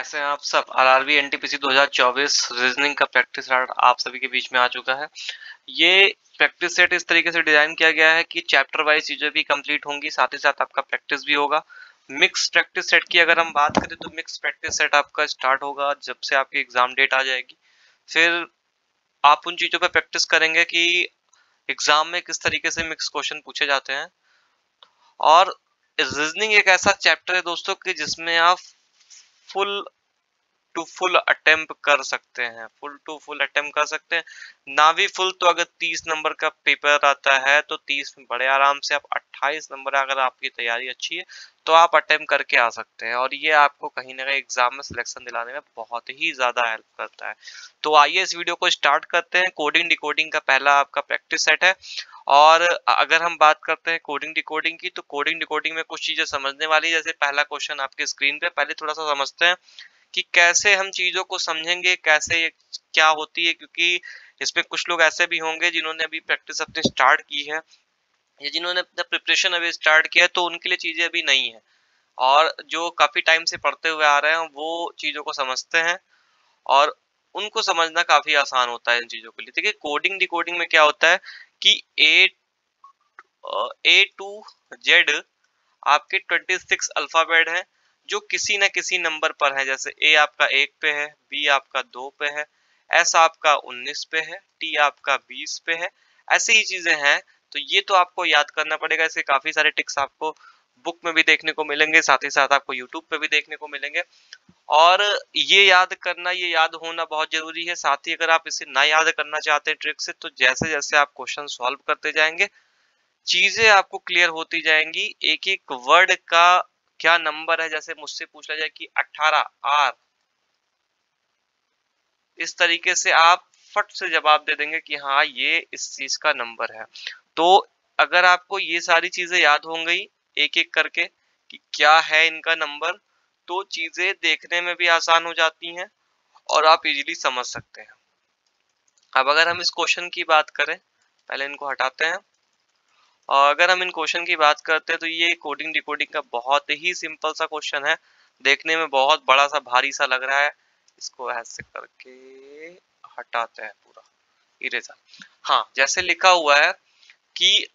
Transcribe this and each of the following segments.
कैसे हैं आप सब। आरआरबी एनटीपीसी 2024 रीजनिंग का प्रैक्टिस सेट आप सभी के बीच में आ चुका है। ये प्रैक्टिस सेट इस तरीके से डिजाइन किया गया है कि चैप्टर वाइज चीजें भी कंप्लीट होंगी, साथ ही साथ आपका प्रैक्टिस भी होगा। मिक्स प्रैक्टिस सेट की अगर हम बात करें तो मिक्स प्रैक्टिस सेट आपका स्टार्ट होगा जब से आपकी एग्जाम डेट आ जाएगी। फिर आप उन चीजों पर प्रैक्टिस करेंगे कि एग्जाम में किस तरीके से मिक्स क्वेश्चन पूछे जाते हैं। और रीजनिंग एक ऐसा चैप्टर है दोस्तों कि जिसमें आप फुल टू फुल अटेम्प्ट कर सकते हैं, फुल टू फुल अटेम्प्ट कर सकते हैं ना भी फुल। तो अगर 30 नंबर का पेपर आता है तो 30 में बड़े आराम से आप 28 नंबर, अगर आपकी तैयारी अच्छी है तो आप अटेम्प्ट करके आ सकते हैं। और ये आपको कहीं ना कहीं एग्जाम में सिलेक्शन दिलाने में बहुत ही ज्यादा हेल्प करता है। तो आइए इस वीडियो को स्टार्ट करते हैं। कोडिंग डिकोडिंग का पहला आपका प्रैक्टिस सेट है। और अगर हम बात करते हैं कोडिंग डिकोडिंग की, तो कोडिंग डिकोडिंग में कुछ चीजें समझने वाली, जैसे पहला क्वेश्चन आपके स्क्रीन पे। पहले थोड़ा सा समझते हैं कि कैसे हम चीजों को समझेंगे, कैसे ये क्या होती है, क्योंकि इसमें कुछ लोग ऐसे भी होंगे जिन्होंने अभी प्रैक्टिस अपनी स्टार्ट की है या जिन्होंने अपना प्रिपरेशन अभी स्टार्ट किया है, तो उनके लिए चीजें अभी नहीं है। और जो काफी टाइम से पढ़ते हुए आ रहे हैं वो चीजों को समझते हैं और उनको समझना काफी आसान होता है इन चीजों के लिए। देखिए कोडिंग डिकोडिंग में क्या होता है कि ए टू जेड आपके 26 अल्फाबेट हैं जो किसी न किसी नंबर पर है। जैसे ए आपका 1 पे है, बी आपका 2 पे है, एस आपका 19 पे है, टी आपका 20 पे है। ऐसे ही चीजें हैं। तो ये तो आपको याद करना पड़ेगा। इसके काफी सारे टिक्स आपको बुक में भी देखने को मिलेंगे, साथ ही साथ आपको यूट्यूब पे भी देखने को मिलेंगे। और ये याद करना, ये याद होना बहुत जरूरी है। साथ ही अगर आप इसे ना याद करना चाहते हैं ट्रिक से, तो जैसे जैसे आप क्वेश्चन सॉल्व करते जाएंगे चीजें आपको क्लियर होती जाएंगी। एक एक वर्ड का क्या नंबर है, जैसे मुझसे पूछा जाए कि 18 आर, इस तरीके से आप फट से जवाब दे देंगे कि हाँ ये इस चीज का नंबर है। तो अगर आपको ये सारी चीजें याद हो गई एक एक करके कि क्या है इनका नंबर, तो चीजें देखने में भी आसान हो जाती हैं और आप इजीली समझ सकते हैं। अब अगर हम इस क्वेश्चन की बात करें, पहले इनको हटाते हैं। और अगर हम इन क्वेश्चन की बात करते हैं तो ये कोडिंग डिकोडिंग का बहुत ही सिंपल सा क्वेश्चन है। देखने में बहुत बड़ा सा भारी सा लग रहा है। इसको ऐसे करके हटाते हैं पूरा, इरेजर। हाँ, जैसे लिखा हुआ है कि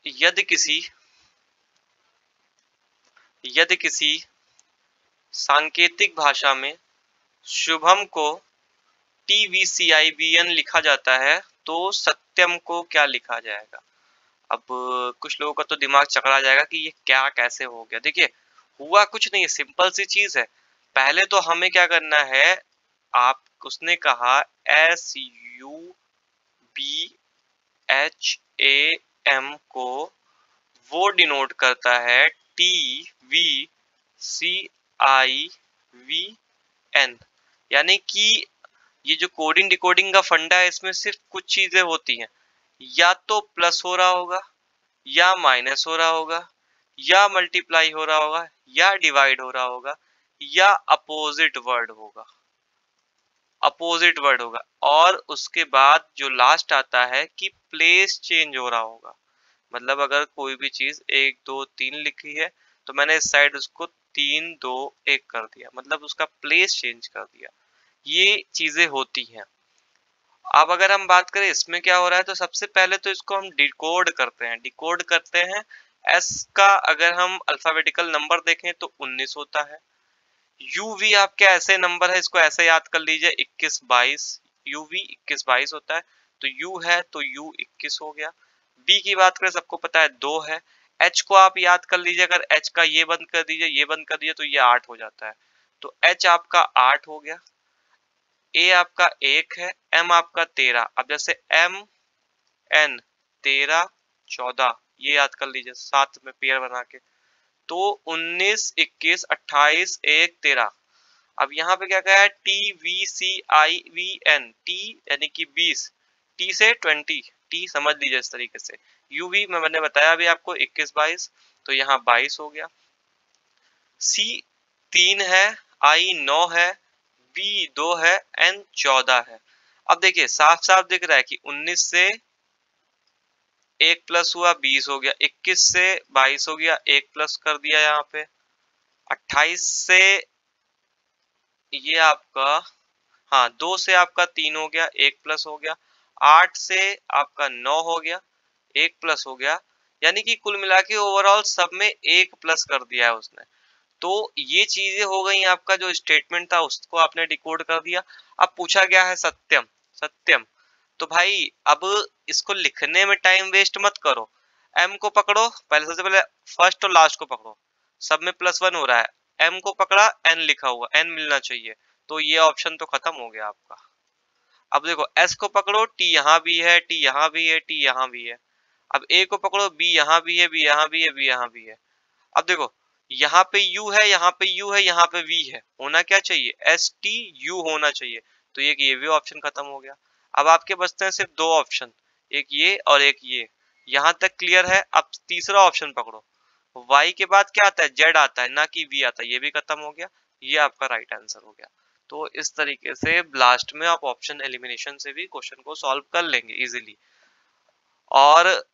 यदि किसी सांकेतिक भाषा में शुभम को TVCIBN लिखा जाता है तो सत्यम को क्या लिखा जाएगा। अब कुछ लोगों का तो दिमाग चकरा जाएगा कि ये क्या कैसे हो गया। देखिए हुआ कुछ नहीं है, सिंपल सी चीज है। पहले तो हमें क्या करना है, आप उसने कहा SUBHAM को वो डिनोट करता है TVCIVN। यानी कि ये जो कोडिंग डिकोडिंग का फंडा है इसमें सिर्फ कुछ चीजें होती हैं, या तो प्लस हो रहा होगा, या माइनस हो रहा होगा, या मल्टीप्लाई हो रहा होगा, या डिवाइड हो रहा होगा, या अपोजिट वर्ड होगा। और उसके बाद जो लास्ट आता है कि प्लेस चेंज हो रहा होगा। मतलब अगर कोई भी चीज 1 2 3 लिखी है तो मैंने इस साइड उसको 3 2 1 कर दिया, मतलब उसका प्लेस चेंज कर दिया। ये चीजें होती हैं। अब अगर हम बात करें इसमें क्या हो रहा है, तो सबसे पहले तो इसको हम डिकोड करते हैं। एस का अगर हम अल्फाबेटिकल नंबर देखें तो 19 होता है। यूवी आपके ऐसे नंबर है, इसको ऐसे याद कर लीजिए 21 22। यूवी 21 22 होता है। तो यू है तो यू 21 हो गया। बी की बात करें सबको पता है 2 है। एच को आप याद कर लीजिए, अगर एच का ये बंद कर दीजिए ये बंद कर दीजिए तो ये 8 हो जाता है। तो एच आपका 8 हो गया। ए आपका 1 है, एम आपका 13। अब जैसे एम एन 13 14 ये याद कर लीजिए साथ में पेयर बना के। तो 19 21 28 1 13। अब यहाँ पे क्या कहा है, TVCIVN, टी यानी कि 20, टी से 20, टी समझ लीजिए इस तरीके से। यूवी मैंने बताया अभी आपको 21 22, तो यहाँ 22 हो गया। सी 3 है, आई 9 है, बी 2 है, एन 14 है। अब देखिए साफ साफ दिख रहा है कि 19 से 1 प्लस हुआ 20 हो गया, 21 से 22 हो गया, 1 प्लस कर दिया यहाँ पे, 28 से ये आपका, हाँ 2 से आपका 3 हो गया, 1 प्लस हो गया। 8 से आपका 9 हो गया, 1 प्लस हो गया। यानी कि कुल मिला के ओवरऑल सब में 1 प्लस कर दिया है उसने। तो ये चीजें हो गई, आपका जो स्टेटमेंट था उसको आपने डिकोड कर दिया। अब पूछा गया है सत्यम। सत्यम तो भाई अब इसको लिखने में टाइम वेस्ट मत करो। एम को पकड़ो, पहले सबसे पहले फर्स्ट और लास्ट को पकड़ो, सब में +1 हो रहा है। एम को पकड़ा, एन लिखा हुआ, एन मिलना चाहिए, तो ये ऑप्शन तो खत्म हो गया आपका। अब देखो एस को पकड़ो, टी यहाँ भी है, टी यहाँ भी है, टी यहाँ भी है। अब ए को पकड़ो, बी यहाँ भी है, बी यहाँ भी है, बी यहाँ भी है। अब देखो यहाँ पे यू है, यहाँ पे यू है, यहाँ पे वी है, होना क्या चाहिए, एस टी यू होना चाहिए। तो ये भी ऑप्शन खत्म हो गया। अब आपके बचते हैं सिर्फ 2 ऑप्शन, एक ये और एक ये। यहाँ तक क्लियर है। अब तीसरा ऑप्शन पकड़ो, y के बाद क्या आता है, z आता है, ना कि v आता है, ये भी खत्म हो गया। ये आपका राइट आंसर हो गया। तो इस तरीके से लास्ट में आप ऑप्शन एलिमिनेशन से भी क्वेश्चन को सॉल्व कर लेंगे इजीली। और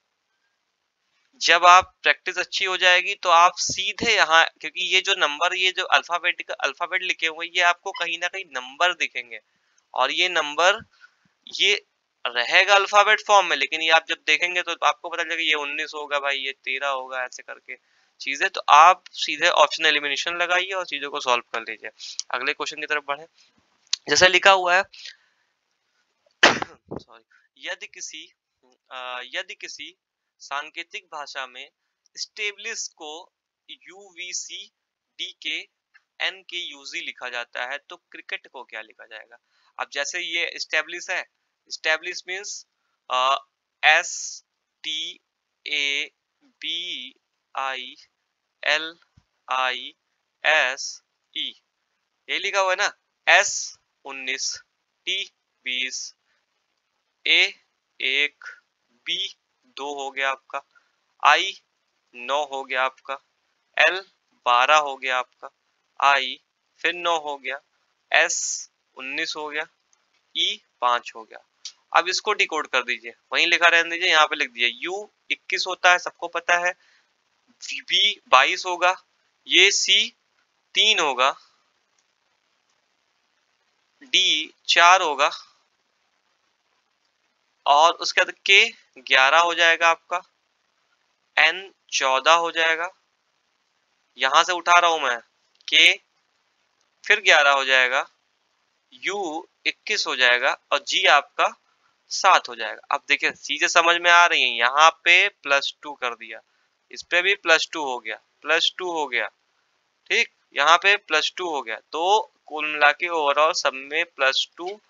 जब आप प्रैक्टिस अच्छी हो जाएगी तो आप सीधे यहाँ, क्योंकि ये जो नंबर, ये जो अल्फाबेट लिखे हुए, ये आपको कहीं ना कहीं नंबर दिखेंगे, और ये नंबर ये रहेगा अल्फाबेट फॉर्म में, लेकिन ये आप जब देखेंगे तो आपको पता चलेगा ये 19 होगा भाई, ये 13 होगा, ऐसे करके चीजें। तो आप सीधे ऑप्शन एलिमिनेशन लगाइए और चीजों को सॉल्व कर लीजिए। अगले क्वेश्चन की तरफ बढ़े। जैसे लिखा हुआ है सॉरी, यदि किसी सांकेतिक भाषा में स्टेब्लिश को यूवीसी डी के एन के यूजी लिखा जाता है तो क्रिकेट को क्या लिखा जाएगा। अब जैसे ये स्टेब्लिश है, establish means S T A B I L I S E, ये लिखा हुआ है ना। एस 19, टी 20, ए 1, बी 2 हो गया आपका, आई 9 हो गया आपका, एल 12 हो गया आपका, आई फिर 9 हो गया, एस 19 हो गया, ई 5 हो गया। अब इसको डिकोड कर दीजिए, वहीं लिखा रहने दीजिए, यहाँ पे लिख दीजिए यू 21 होता है, सबको पता है। बी 22 होगा, ये सी 3 होगा, डी 4 होगा, और उसके बाद के 11 हो जाएगा आपका, एन 14 हो जाएगा, यहां से उठा रहा हूं मैं, के फिर 11 हो जाएगा, यू 21 हो जाएगा, और जी आपका 7 हो जाएगा। अब देखिए चीजें समझ में आ रही हैं, यहाँ पे +2 कर दिया, इस पे भी +2 हो गया, +2 हो गया, ठीक, यहाँ पे +2 हो गया। तो कुल मिला के ओवरऑल सब में +2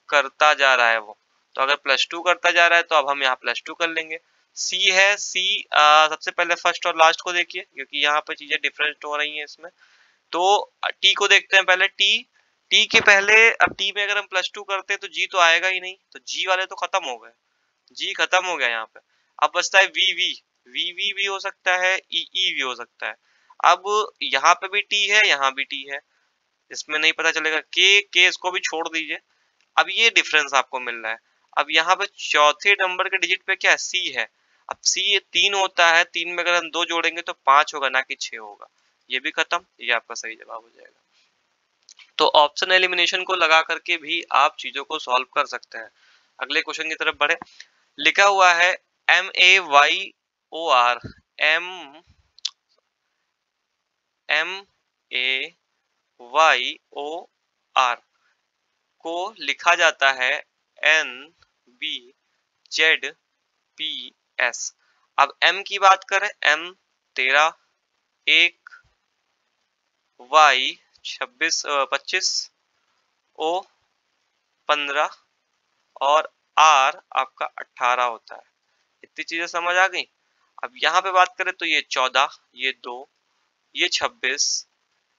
करता जा रहा है वो। तो अगर +2 करता जा रहा है तो अब हम यहाँ +2 कर लेंगे। सी है, सी सबसे पहले फर्स्ट और लास्ट को देखिए, क्योंकि यहाँ पे चीजें डिफरेंट हो रही हैं इसमें। तो टी को देखते हैं पहले, टी के पहले, अब टी में अगर हम +2 करते हैं तो जी तो आएगा ही नहीं, तो जी वाले तो खत्म हो गए, जी खत्म हो गया यहाँ पे। अब बचता है वी वी, वी भी हो सकता है, ई भी हो सकता है। अब यहाँ पे भी टी है, यहाँ भी टी है, इसमें नहीं पता चलेगा। के इसको भी छोड़ दीजिए। अब ये डिफरेंस आपको मिल रहा है। अब यहाँ पे चौथे नंबर के डिजिट पे क्या है, सी है। अब सी 3 होता है, 3 में अगर हम 2 जोड़ेंगे तो 5 होगा, ना कि 6 होगा। ये भी खत्म, ये आपका सही जवाब हो जाएगा। तो ऑप्शन एलिमिनेशन को लगा करके भी आप चीजों को सॉल्व कर सकते हैं। अगले क्वेश्चन की तरफ बढ़े। लिखा हुआ है MAYOR, एम MAYOR को लिखा जाता है NBZPS। अब M की बात करें, M 13, 1, Y 25, O 15 और R आपका 18 होता है। इतनी चीजें समझ आ गई। अब यहाँ पे बात करें तो ये 14, ये 2, ये 26,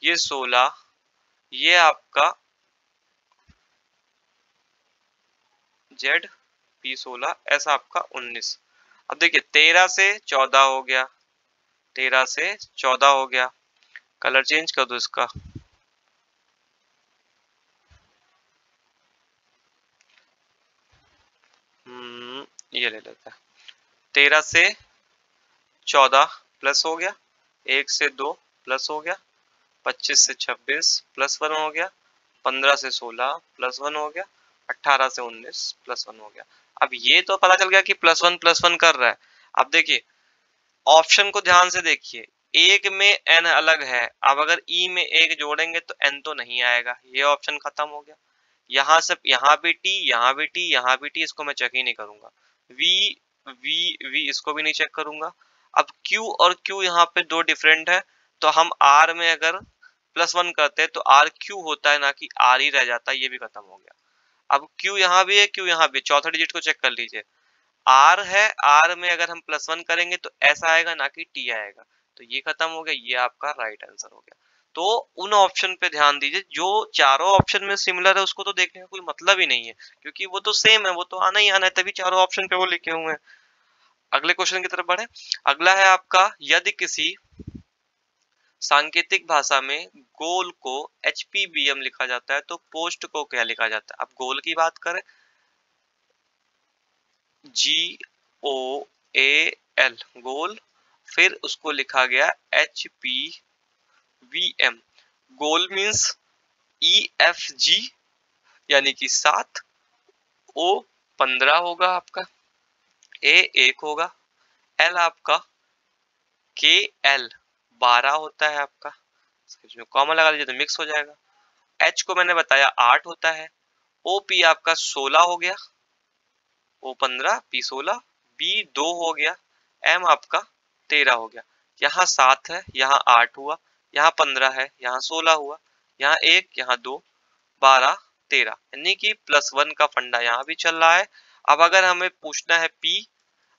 ये 16, ये आपका ZP16, ऐसा आपका 19। अब देखिए 13 से 14 हो गया, 13 से 14 हो गया। कलर चेंज कर दो इसका, ये ले लेते हैं। 13 से 14 प्लस हो गया, 1 से 2 प्लस हो गया, 25 से 26 +1 हो गया, 15 से 16 +1 हो गया, 18 से 19 +1 हो गया। अब ये तो पता चल गया कि +1 कर रहा है। अब देखिए ऑप्शन को ध्यान से देखिए, एक में n अलग है, अब अगर ई में एक जोड़ेंगे तो n तो नहीं आएगा, ये ऑप्शन खत्म हो गया। यहाँ से यहाँ भी t, यहाँ भी t, यहाँ भी t, इसको मैं चेक ही नहीं करूंगा। v v इसको भी नहीं चेक करूंगा। अब q और q यहाँ पे दो डिफरेंट है, तो हम r में अगर +1 करते हैं तो r q होता है, ना कि r ही रह जाता है, ये भी खत्म हो गया। अब q यहाँ भी है, q यहाँ भी, चौथा डिजिट को चेक कर लीजिए, आर है, आर में अगर हम +1 करेंगे तो ऐसा आएगा, ना कि टी आएगा, तो ये खत्म हो गया, ये आपका राइट आंसर हो गया। तो उन ऑप्शन पे ध्यान दीजिए जो चारों ऑप्शन में सिमिलर है, उसको तो देखने का कोई मतलब ही नहीं है, क्योंकि वो तो सेम है, वो तो आना ही आना है, तभी चारों ऑप्शन पे वो लिखे हुए हैं। अगले क्वेश्चन की तरफ बढ़े। अगला है आपका, यदि किसी सांकेतिक भाषा में गोल को HPBM लिखा जाता है तो पोस्ट को क्या लिखा जाता है। अब गोल की बात करें, GOAL गोल, फिर उसको लिखा गया HPVM। गोल मीन्स EFG यानी कि 7, O 15 होगा आपका, A 1 होगा, L आपका KL 12 होता है आपका, इसमें कॉमा लगा लीजिए तो मिक्स हो जाएगा। H को मैंने बताया 8 होता है, OP आपका 16 हो गया, O 15, P 16, B 2 हो गया, M आपका 13 हो गया। यहाँ 7 है, यहाँ 8 हुआ, यहाँ 15 है, यहाँ 16 हुआ, यहाँ 1, यहाँ 2, 12, 13, यानी कि +1 का फंडा यहाँ भी चल रहा है। अब अगर हमें पूछना है P,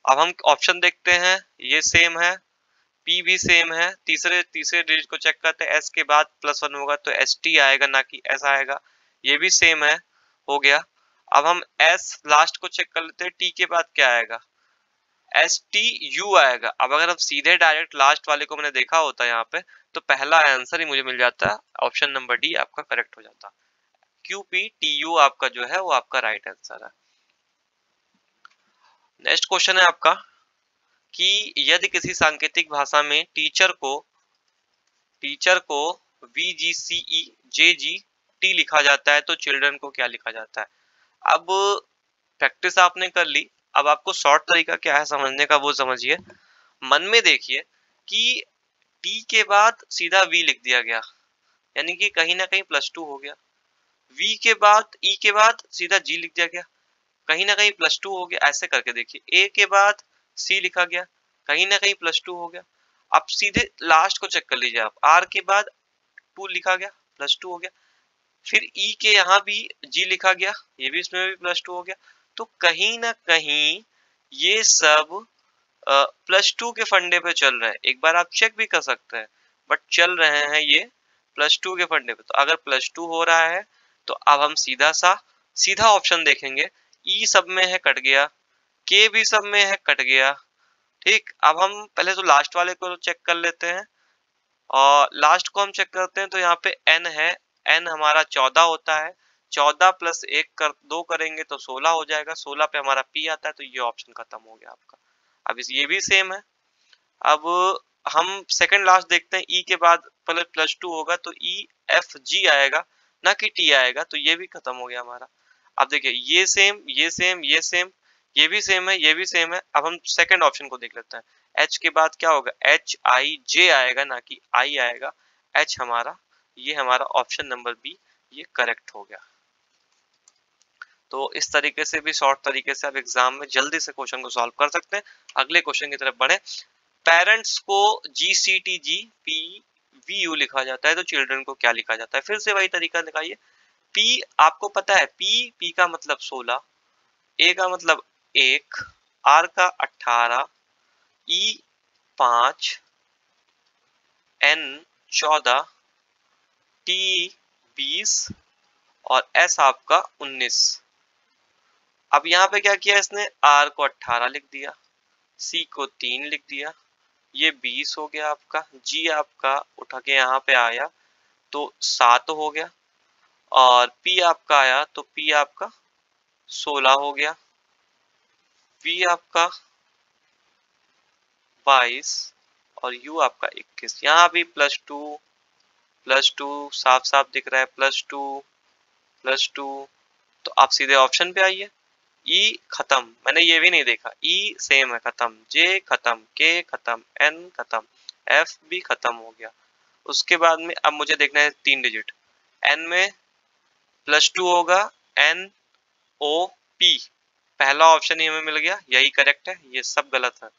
अब हम ऑप्शन देखते हैं, ये सेम है, P भी सेम है, तीसरे तीसरे डिजिट को चेक करते हैं, S के बाद +1 होगा तो ST आएगा, ना कि S आएगा, ये भी सेम है, हो गया। अब हम S लास्ट को चेक कर लेते हैं, T के बाद क्या आएगा, STU आएगा। अब अगर हम सीधे डायरेक्ट लास्ट वाले को मैंने देखा होता यहाँ पे, तो पहला आंसर ही मुझे मिल जाता, ऑप्शन नंबर डी आपका करेक्ट हो जाता। QPTU आपका जो है वो आपका राइट आंसर है। नेक्स्ट क्वेश्चन है आपका कि यदि किसी सांकेतिक भाषा में टीचर को VGCEJGT लिखा जाता है तो चिल्ड्रन को क्या लिखा जाता है। अब प्रैक्टिस आपने कर ली, अब आपको शॉर्ट तरीका क्या है समझने का वो समझिए। मन में देखिए कि टी के बाद सीधा वी लिख दिया गया, यानी कि कहीं ना कहीं +2 हो गया। वी के बाद ई के बाद सीधा जी लिख दिया गया, कहीं ना कहीं +2 हो गया। ऐसे करके देखिए, ए के बाद सी लिखा गया, कहीं ना कहीं +2 हो गया। अब सीधे लास्ट को चेक कर लीजिए आप, आर के बाद 2 लिखा गया, +2 हो गया। फिर ई के यहाँ भी जी लिखा गया, ये भी इसमें भी +2 हो गया। तो कहीं ना कहीं ये सब +2 के फंडे पे चल रहे हैं। एक बार आप चेक भी कर सकते हैं, बट चल रहे हैं ये +2 के फंडे पे। तो अगर +2 हो रहा है तो अब हम सीधा ऑप्शन देखेंगे, ई सब में है कट गया, के भी सब में है कट गया। ठीक, अब हम पहले तो लास्ट वाले को चेक कर लेते हैं, और लास्ट को हम चेक करते हैं तो यहाँ पे एन है, एन हमारा 14 होता है, 14 + 1 कर 2 करेंगे तो 16 हो जाएगा, 16 पे हमारा पी आता है, तो ये ऑप्शन खत्म हो गया आपका। अब इस ये भी सेम है। अब हम सेकंड लास्ट देखते हैं, ई के बाद पहले +2 होगा तो EFG आएगा, ना कि टी आएगा, तो ये भी खत्म हो गया हमारा। अब देखिए ये सेम, ये सेम, ये सेम, ये भी सेम है, ये भी सेम है। अब हम सेकंड ऑप्शन को देख लेते हैं, एच के बाद क्या होगा, HIJ आएगा, ना कि आई आएगा, एच हमारा, ये हमारा ऑप्शन नंबर बी ये करेक्ट हो गया। तो इस तरीके से भी शॉर्ट तरीके से आप एग्जाम में जल्दी से क्वेश्चन को सॉल्व कर सकते हैं। अगले क्वेश्चन की तरफ बढ़े। पेरेंट्स को GCTGPVU लिखा जाता है तो चिल्ड्रन को क्या लिखा जाता है। फिर से वही तरीका दिखाइए। पी आपको पता है, पी का मतलब 16, ए का मतलब 1, आर का 18, ई 5, एन 14, टी 20 और एस आपका 19। अब यहाँ पे क्या किया इसने, आर को 18 लिख दिया, सी को 3 लिख दिया, ये 20 हो गया आपका, जी आपका उठा के यहाँ पे आया तो 7 हो गया, और पी आपका आया तो पी आपका 16 हो गया, वी आपका 22 और यू आपका 21। यहाँ भी +2 +2 साफ साफ दिख रहा है, +2 तो आप सीधे ऑप्शन पे आइए। ई खत्म, मैंने ये भी नहीं देखा, ई सेम है खत्म, जे खत्म, के खत्म, एन खत्म, एफ भी खत्म हो गया। उसके बाद में अब मुझे देखना है 3 डिजिट, एन में +2 होगा, एन ओ पी, पहला ऑप्शन ही हमें मिल गया, यही करेक्ट है, ये सब गलत है।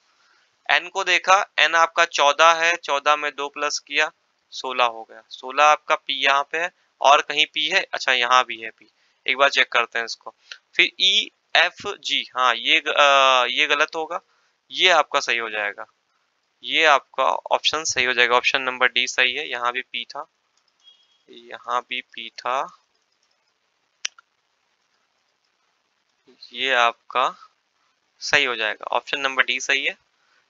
एन को देखा, एन आपका 14 है, 14 में 2 प्लस किया 16 हो गया, 16 आपका पी यहाँ पे है, और कहीं पी है, अच्छा यहाँ भी है पी, एक बार चेक करते हैं इसको। फिर ई एफ जी, हाँ ये गलत होगा, ये आपका सही हो जाएगा, ये आपका ऑप्शन सही हो जाएगा, ऑप्शन नंबर डी सही है, यहाँ भी पी था, यहाँ भी पी था, ये आपका सही हो जाएगा, ऑप्शन नंबर डी सही है।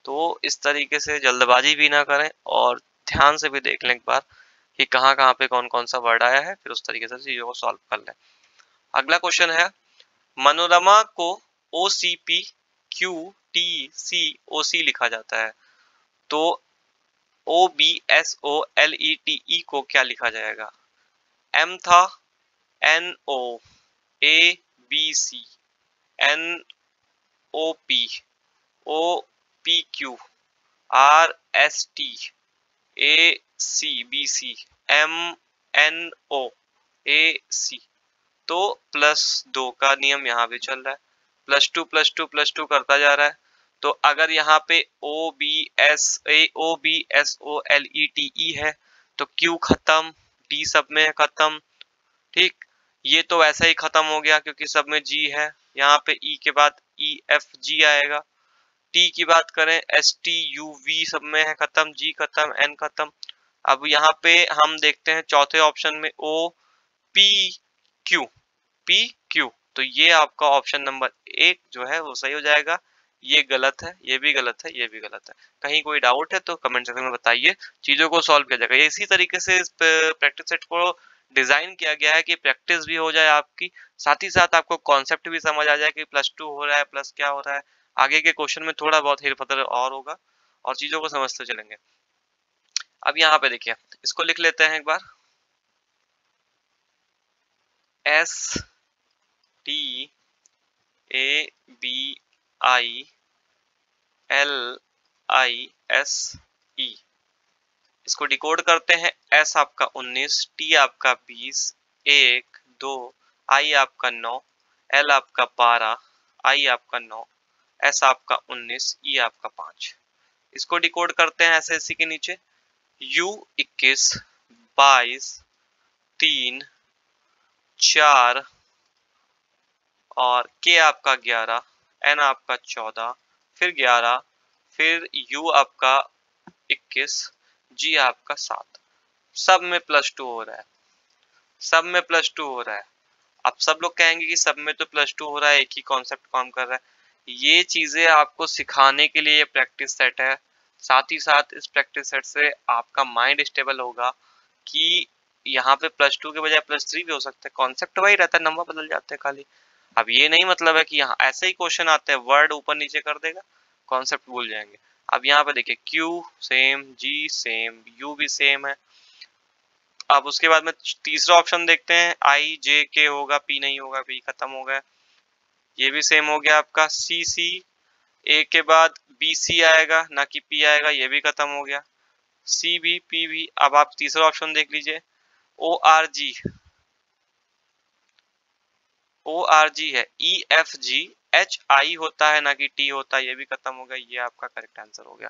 तो इस तरीके से जल्दबाजी भी ना करें और ध्यान से भी देख लें एक बार कि कहाँ कहाँ पे कौन कौन सा वर्ड आया है, फिर उस तरीके से चीजों को सॉल्व कर लें। अगला क्वेश्चन है, मनोरमा को O C P Q T C O C लिखा जाता है, तो O B S O L E T E को क्या लिखा जाएगा? एम था, N O, A B C, N O P, O P Q, R S T, A C B C, M N O, A C. तो +2 का नियम यहाँ भी चल रहा है, +2 करता जा रहा है। तो अगर यहाँ पे OBSOLETE है तो Q खत्म, D सब में है खत्म, ठीक। ये तो वैसा ही खत्म हो गया क्योंकि सब में G है, यहाँ पे E के बाद EFG आएगा। T की बात करें, STUV सब में है खत्म, G खत्म, N खत्म। अब यहाँ पे हम देखते हैं चौथे ऑप्शन में OPQ, PQ, तो ये आपका ऑप्शन नंबर 1 जो है वो सही हो जाएगा। ये गलत है, ये भी गलत है, ये भी गलत है। कहीं कोई डाउट है तो कमेंट सेक्शन में बताइए, चीजों को सॉल्व किया जाएगा। इसी तरीके से इस प्रैक्टिस सेट को डिजाइन किया गया है कि प्रैक्टिस भी हो जाए आपकी, साथ ही साथ आपको कॉन्सेप्ट भी समझ आ जाए कि +2 हो रहा है, प्लस क्या हो रहा है। आगे के क्वेश्चन में थोड़ा बहुत हेरफेर और होगा और चीजों को समझते चलेंगे। अब यहाँ पे देखिए, इसको लिख लेते हैं एक बार, STABILISE, इसको डिकोड करते हैं। S आपका 19, T आपका 20, 1 2, I आपका 9, L आपका 12, I आपका 9, S आपका 19, E आपका 5। इसको डिकोड करते हैं ऐसे इसी के नीचे, U 21, 22, 3, 4 और K आपका 11, N आपका 14, फिर 11, फिर U आपका 21, G आपका 7। सब में +2 हो रहा है, सब में +2 हो रहा है। अब सब लोग कहेंगे कि सब में तो +2 हो रहा है, एक ही कॉन्सेप्ट काम कर रहा है। ये चीजें आपको सिखाने के लिए ये प्रैक्टिस सेट है। साथ ही साथ इस प्रैक्टिस सेट से आपका माइंड स्टेबल होगा कि यहाँ पे +2 के बजाय +3 भी हो सकता है। कॉन्सेप्ट वही रहता है, नंबर बदल जाते हैं खाली। अब ये नहीं मतलब है कि यहाँ ऐसे ही क्वेश्चन आते हैं, वर्ड ऊपर नीचे कर देगा, कॉन्सेप्ट भूल जाएंगे। अब यहाँ पे देखिए, Q same, G same, U भी सेम है। अब उसके बाद में तीसरा ऑप्शन देखते हैं, IJK होगा, P नहीं होगा, P खत्म हो गया। ये भी सेम हो गया आपका, CC, A के बाद BC आएगा ना कि P आएगा, ये भी खत्म हो गया। C भी, P भी। अब आप तीसरा ऑप्शन देख लीजिए, ORG, ORG है, EFG, HI होता है ना कि T होता है, ये भी खत्म हो गया। ये आपका करेक्ट आंसर हो गया।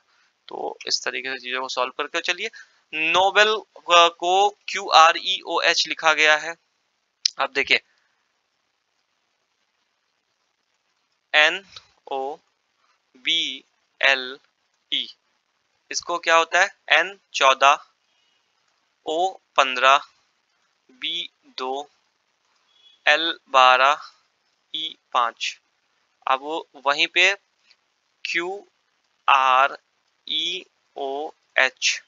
तो इस तरीके से चीजों को सॉल्व करके चलिए। नोबेल को QREOH लिखा गया है। अब देखिए, NOBLE, इसको क्या होता है, N 14, O 15, B 2, L 12, E 5। अब वो वहीं पे QREOH,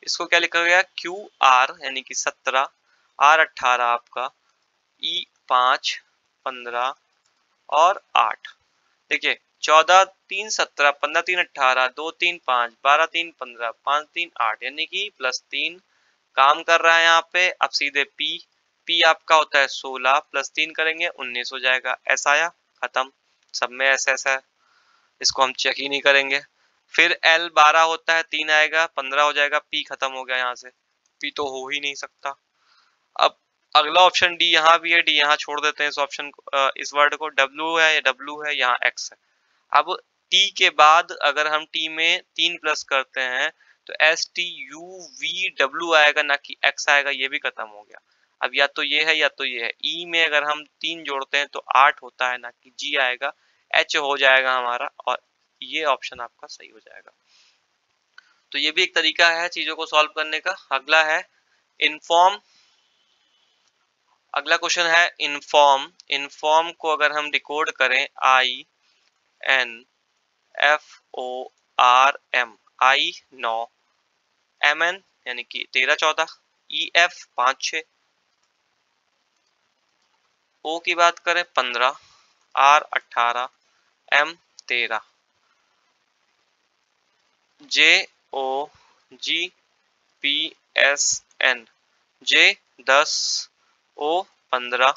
इसको क्या लिखा गया, QR यानी कि 17, R 18 आपका, E 5, 15 और 8। देखिए, 14 3 17, 15 3 18, 2 3 5, 12 3 15, 5 3 8, यानी कि +3 काम कर रहा है यहाँ पे। अब सीधे P आपका होता है 16 प्लस 3 करेंगे 19 हो जाएगा। S आया, खत्म। सब में S है, इसको हम चेक ही नहीं करेंगे। फिर L 12 होता है, 3 आएगा 15 हो जाएगा। P खत्म हो गया, यहाँ से P तो हो ही नहीं सकता। अब अगला ऑप्शन D यहाँ भी है, D यहाँ छोड़ देते हैं इस ऑप्शन को, इस वर्ड को। W है, W है, यहाँ X है। अब T के बाद अगर हम T में 3 प्लस करते हैं तो STUVW आएगा, ना कि X आएगा। ये भी खत्म हो गया। अब या तो ये है या तो ये है। E में अगर हम 3 जोड़ते हैं तो 8 होता है, ना कि G आएगा। H हो जाएगा हमारा, और ये ऑप्शन आपका सही हो जाएगा। तो ये भी एक तरीका है चीजों को सॉल्व करने का। अगला है इनफॉर्म। अगला क्वेश्चन है इनफॉर्म। इनफॉर्म को अगर हम डिकोड करें, INFORM, I 9, MN यानी कि 13 14, EF 5 6, O की बात करें 15, R 18, M 13, JOGPSN, J 10, O 15,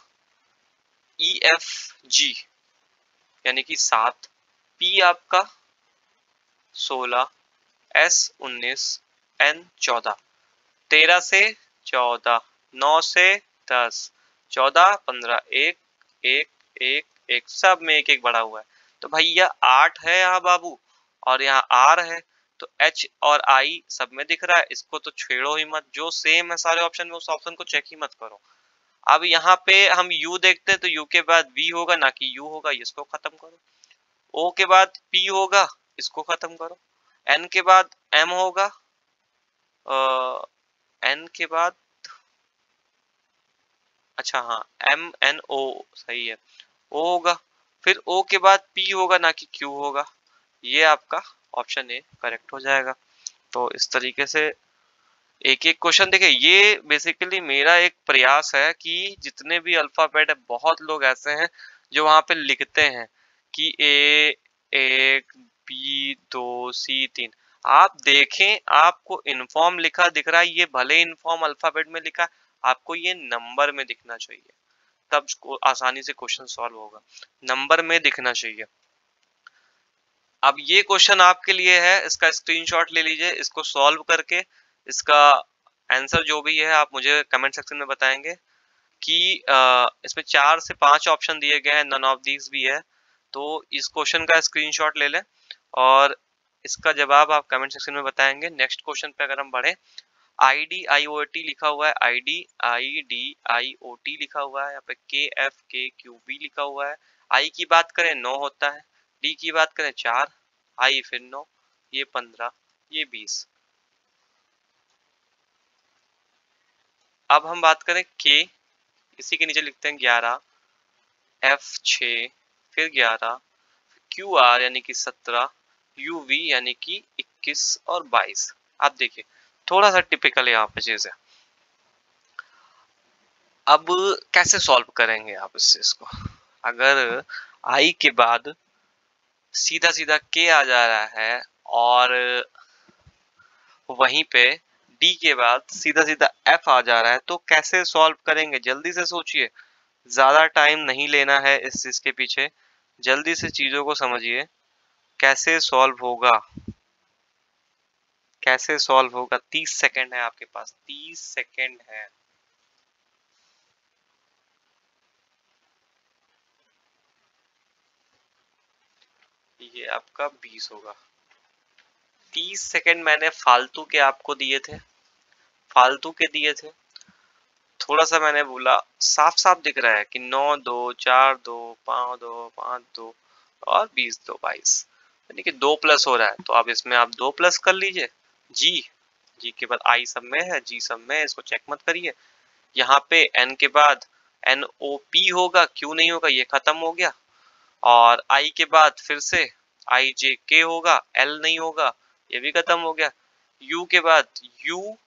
EFG यानी कि 7, P आपका 16, S 19, N 14। 13 से 14, 9 से 10, 14 15, 1 1 1 1, सब में एक एक बढ़ा हुआ है। तो भैया 8 है यहाँ बाबू, और यहाँ R है। तो H और I सब में दिख रहा है, इसको तो छेड़ो ही मत। जो सेम है सारे ऑप्शन में, उस ऑप्शन को चेक ही मत करो। अब यहाँ पे हम U देखते हैं तो U के बाद V होगा, ना कि U होगा। इसको खत्म करो। O के बाद P होगा, इसको खत्म करो। N के बाद M होगा, N के बाद, अच्छा हाँ, MNO सही है, O होगा। फिर O के बाद P होगा, ना कि Q होगा। ये आपका ऑप्शन ए करेक्ट हो जाएगा। तो इस तरीके से एक एक क्वेश्चन देखिए। ये बेसिकली मेरा एक प्रयास है कि जितने भी अल्फाबेट है, बहुत लोग ऐसे हैं जो वहां पे लिखते हैं कि A 1, B 2, C 3। आप देखें, आपको इनफॉर्म लिखा दिख रहा है, ये भले इनफॉर्म अल्फाबेट में लिखा, आपको ये नंबर में दिखना चाहिए, तब आसानी से क्वेश्चन सॉल्व होगा। नंबर में दिखना चाहिए। अब ये क्वेश्चन आपके लिए है, इसका स्क्रीनशॉट ले लीजिए। इसको सॉल्व करके इसका आंसर जो भी है आप मुझे कमेंट सेक्शन में बताएंगे कि इसमें 4 से 5 ऑप्शन दिए गए हैं, नन ऑफ दीज भी है। तो इस क्वेश्चन का स्क्रीनशॉट ले लें और इसका जवाब आप कमेंट सेक्शन में बताएंगे। नेक्स्ट क्वेश्चन पे अगर हम बढ़े, IDIOT लिखा हुआ है, IDIDIOT लिखा हुआ है, यहाँ पे KFKQB लिखा हुआ है। I की बात करें 9 होता है, D की बात करें 4, I फिर 9, ये 15, ये 20। अब हम बात करें K, इसी के नीचे लिखते हैं 11, F 6, फिर 11, QR यानी कि 17, UV यानी कि 21 और 22। आप देखिए थोड़ा सा टिपिकल यहाँ पे चीज है। अब कैसे सॉल्व करेंगे आप इस चीज को? अगर I के बाद सीधा सीधा K आ जा रहा है और वहीं पे D के बाद सीधा सीधा F आ जा रहा है, तो कैसे सॉल्व करेंगे? जल्दी से सोचिए, ज्यादा टाइम नहीं लेना है इस चीज के पीछे। जल्दी से चीजों को समझिए, कैसे सॉल्व होगा, कैसे सॉल्व होगा। 30 सेकंड है आपके पास, 30 सेकंड है। ये आपका 20 होगा। 30 सेकंड मैंने फालतू के आपको दिए थे, फालतू के दिए थे। थोड़ा सा मैंने बोला, साफ साफ दिख रहा है कि 9 2 4 2 5 2 5 2 और 20 2 22, यानी कि 2 प्लस हो रहा है। तो अब इसमें आप 2 प्लस कर लीजिए। जी, जी के बाद आई सब में है, जी सब में है, इसको चेक मत करिए। यहाँ पे एन के बाद NOP होगा, क्यू नहीं होगा, ये खत्म हो गया। और आई के बाद फिर से IJK होगा, एल नहीं होगा, ये भी खत्म हो गया। यू के बाद UVW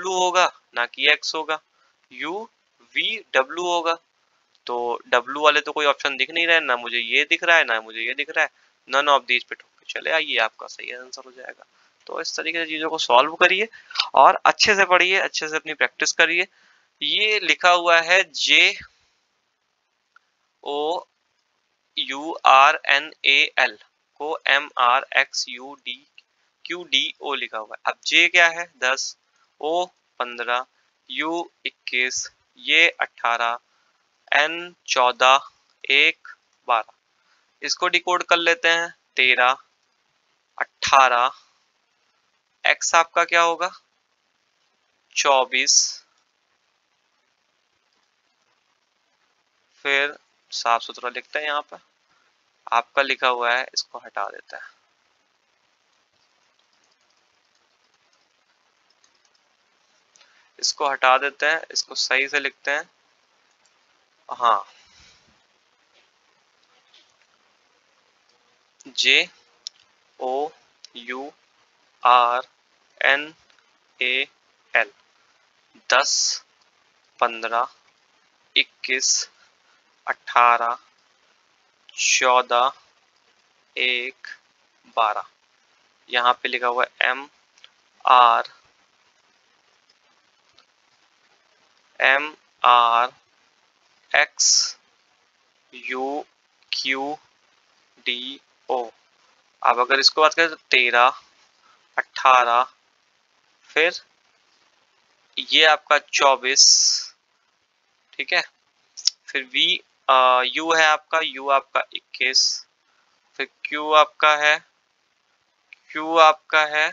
होगा, ना कि X होगा, UVW होगा। तो W वाले तो कोई ऑप्शन दिख नहीं रहा है, ना मुझे ये दिख रहा है, ना मुझे ये दिख रहा है। नन ऑफ दीज पे ठोक के चले आइए, आपका सही आंसर हो जाएगा। तो इस तरीके से चीजों को सॉल्व करिए और अच्छे से पढ़िए, अच्छे से अपनी प्रैक्टिस करिए। ये लिखा हुआ है JOURNAL को MRXUDQDO लिखा हुआ है। अब J क्या है 10, O 15, U 21, ये 18, N 14, 1 12। इसको डिकोड कर लेते हैं 13, 18, X आपका क्या होगा 24, फिर साफ सुथरा लिखते हैं यहाँ पे आपका लिखा हुआ है, इसको हटा देते हैं। इसको हटा देते हैं, इसको सही से लिखते हैं। हाँ, JOURNAL 10, 15, 21, 18, 14, 1, 12। यहाँ पे लिखा हुआ है MRXUQDO। अब अगर इसको बात करें तो 13, 18, फिर ये आपका 24, ठीक है। फिर U है आपका, U आपका 21, फिर Q आपका है